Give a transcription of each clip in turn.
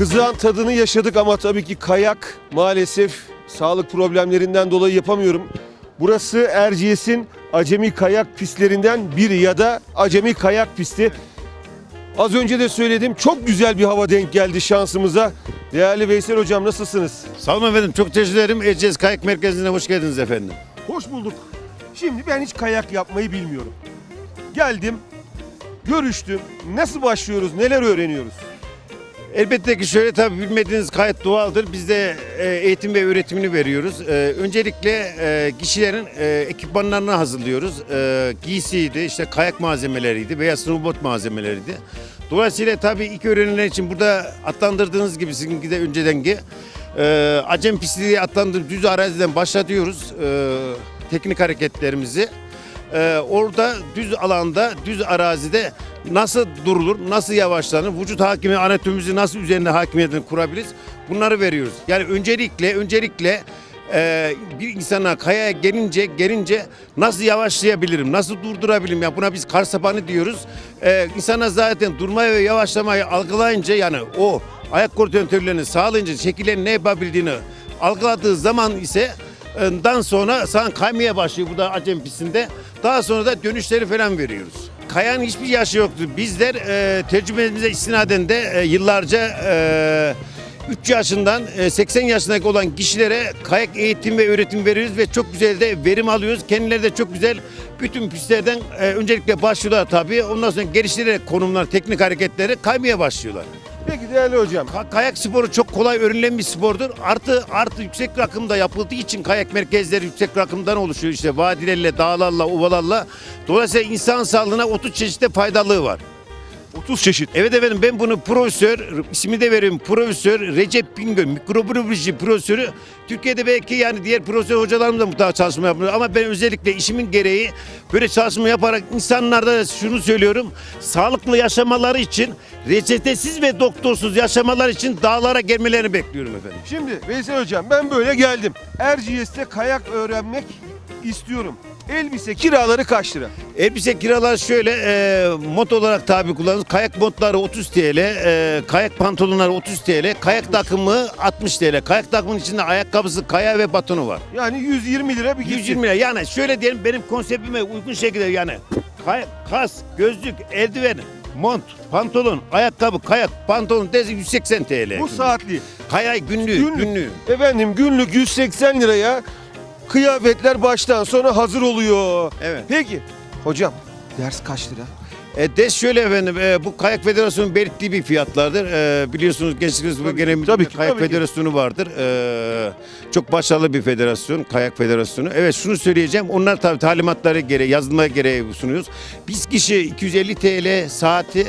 mızrağın tadını yaşadık ama tabii ki kayak maalesef sağlık problemlerinden dolayı yapamıyorum. Burası Erciyes'in acemi kayak pistlerinden biri ya da acemi kayak pisti. Az önce de söyledim, çok güzel bir hava denk geldi şansımıza. Değerli Veysel Hocam, nasılsınız? Sağ olun efendim. Çok teşekkür ederim. Erciyes Kayak Merkezi'ne hoş geldiniz efendim. Hoş bulduk. Şimdi ben hiç kayak yapmayı bilmiyorum. Geldim, görüştüm. Nasıl başlıyoruz, neler öğreniyoruz? Elbette ki şöyle, tabii bilmediğiniz gayet doğaldır. Biz de eğitim ve öğretimini veriyoruz. Öncelikle kişilerin ekipmanlarını hazırlıyoruz. Giysiydi, işte kayak malzemeleriydi veya snowboard malzemeleriydi. Dolayısıyla tabii ilk öğrenilen için burada adlandırdığınız gibi sizinki de öncedenki acem pisti diye adlandırıp düz araziden başlatıyoruz teknik hareketlerimizi. Orada düz alanda, düz arazide nasıl durulur, nasıl yavaşlanır, vücut hakimi, anatomimizi nasıl üzerinde hakimiyetini kurabiliriz, bunları veriyoruz. Yani öncelikle bir insana kayaya gelince nasıl yavaşlayabilirim, nasıl durdurabilirim, ya buna biz kar sapanı diyoruz. İnsana zaten durmayı ve yavaşlamayı algılayınca, yani o ayak koordinatörlerini sağlayınca şekillerin ne yapabildiğini algıladığı zaman ise dan sonra sen kaymaya başlıyor bu da acem pistinde. Daha sonra da dönüşleri falan veriyoruz. Kayanın hiçbir yaşı yoktu. Bizler tecrübemize istinaden de yıllarca 3 yaşından 80 yaşındaki olan kişilere kayak eğitim ve öğretim veriyoruz ve çok güzel de verim alıyoruz. Kendileri de çok güzel bütün pistlerden öncelikle başlıyorlar tabii. Ondan sonra geliştirerek konumlar, teknik hareketleri kaymaya başlıyorlar. Peki değerli hocam. Kayak sporu çok kolay öğrenilen bir spordur. Artı yüksek rakımda yapıldığı için kayak merkezleri yüksek rakımdan oluşuyor. İşte vadilerle, dağlarla, ovalarla. Dolayısıyla insan sağlığına 30 çeşitli faydalığı var. 30 çeşit. Evet efendim, ben bunu ismi de veriyorum, Profesör Recep Bingöl, mikrobiyoloji profesörü. Türkiye'de belki yani diğer profesör hocalarımız da mutlaka çalışma yapıyor ama ben özellikle işimin gereği böyle çalışma yaparak insanlarda şunu söylüyorum. Sağlıklı yaşamaları için, reçetesiz ve doktorsuz yaşamalar için dağlara gelmelerini bekliyorum efendim. Şimdi Veysel Hocam, ben böyle geldim. Erciyes'te kayak öğrenmek istiyorum. Elbise kiraları kaç lira? Elbise kiralar şöyle, mod olarak tabi kullanıyoruz. Kayak montları 30 TL, kayak pantolonları 30 TL, kayak takımı 60 TL. Kayak takımının içinde ayakkabısı, kaya ve batonu var. Yani 120 lira bir gitti. 120 lira. Yani şöyle diyelim, benim konseptime uygun şekilde yani kas, gözlük, eldiven, mont, pantolon, ayakkabı, kayak, pantolon dezi 180 TL. Bu saatli. Günlüğü. Efendim günlük 180 liraya kıyafetler baştan sona hazır oluyor. Evet. Peki hocam, ders kaç lira? Ders şöyle efendim, bu Kayak Federasyonu'nun belirttiği bir fiyatlardır. Biliyorsunuz Gençlik Spor Genel tabii ki, Kayak tabii ki. Federasyonu vardır. Çok başarılı bir federasyon, Kayak Federasyonu. Evet, şunu söyleyeceğim, onlar tabii talimatları gereği, yazılmaya gereği sunuyoruz. Biz kişi 250 TL saati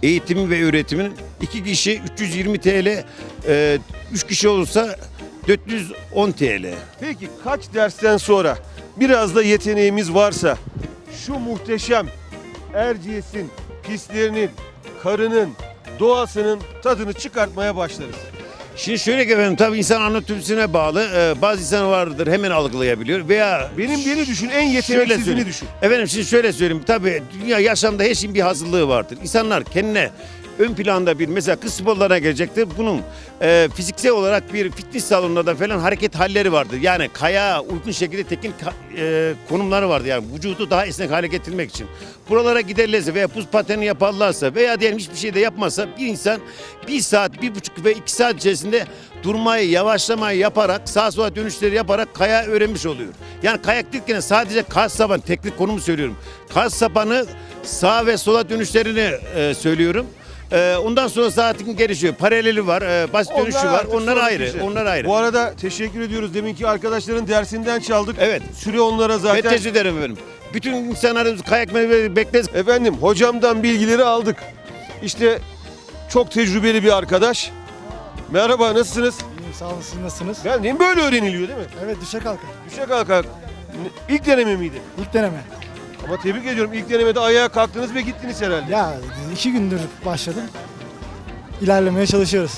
eğitimi ve öğretimin, 2 kişi 320 TL, 3 kişi olursa 410 TL. Peki kaç dersten sonra biraz da yeteneğimiz varsa şu muhteşem Erciyes'in pistlerinin, karının, doğasının tadını çıkartmaya başlarız? Şimdi şöyle ki efendim, tabii insan anatomisine bağlı. Bazı insan vardır hemen algılayabiliyor veya Beni düşün, en şöyle yeteneksizini söyleyeyim. düşün. Efendim şimdi şöyle söyleyeyim. Tabii dünya yaşamda her şeyin bir hazırlığı vardır. İnsanlar kendine ön planda bir mesela kız sporlarına gelecektir. Bunun fiziksel olarak bir fitness salonunda falan hareket halleri vardır. Yani kaya uygun şekilde teknik konumları vardır. Yani vücudu daha esnek hale getirmek için. Buralara giderlerse veya buz pateni yaparlarsa veya diyelim hiçbir şey de yapmazsa bir insan 1 saat, 1,5 ve 2 saat içerisinde durmayı, yavaşlamayı yaparak, sağa sola dönüşleri yaparak kaya öğrenmiş oluyor. Yani kayak derken sadece kas sapan, teknik konumu söylüyorum. Kas sapanı, sağ ve sola dönüşlerini söylüyorum. Ondan sonra zaten gelişiyor. Paraleli var, basit dönüşü var. artık Onlar sonraki ayrı. şey. Onlar ayrı. Bu arada teşekkür ediyoruz. Deminki arkadaşların dersinden çaldık. Evet. Süre onlara zaten. Ben teşekkür ederim efendim. Bütün insanlarımız kayak merkezleri bekleriz. Efendim hocamdan bilgileri aldık. İşte çok tecrübeli bir arkadaş. Merhaba, nasılsınız? İyiyim, sağ olun, siz nasılsınız? Ben diyeyim, böyle öğreniliyor değil mi? Evet, düşe kalka. Düşe kalka. İlk deneme miydi? İlk deneme. Ama tebrik ediyorum. İlk denemede ayağa kalktınız ve gittiniz herhalde. Ya 2 gündür başladım. İlerlemeye çalışıyoruz.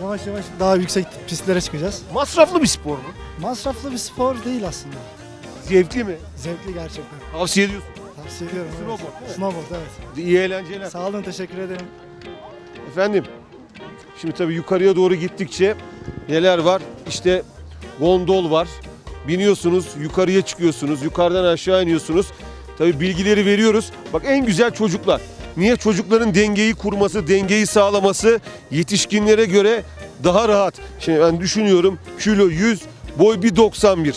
Yavaş yavaş daha yüksek pistlere çıkacağız. Masraflı bir spor mu? Masraflı bir spor değil aslında. Zevkli mi? Zevkli gerçekten. Tavsiye ediyorsun. Tavsiye ediyorum. evet. Snowboard, değil mi? Snowboard, evet. İyi eğlenceler. Sağ olun, teşekkür ederim. Efendim, Şimdi tabii yukarıya doğru gittikçe neler var? İşte gondol var. Biniyorsunuz, yukarıya çıkıyorsunuz, yukarıdan aşağı iniyorsunuz. Tabii bilgileri veriyoruz. Bak en güzel çocuklar. Niye? Çocukların dengeyi kurması, dengeyi sağlaması yetişkinlere göre daha rahat. Şimdi ben düşünüyorum, kilo 100, boy 1.91.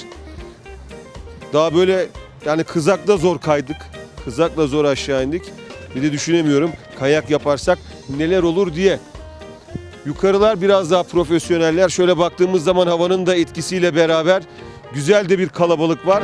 Daha böyle yani kızakla zor kaydık. Kızakla zor aşağı indik. Bir de düşünemiyorum kayak yaparsak neler olur diye. Yukarılar biraz daha profesyoneller. Şöyle baktığımız zaman havanın da etkisiyle beraber güzel de bir kalabalık var.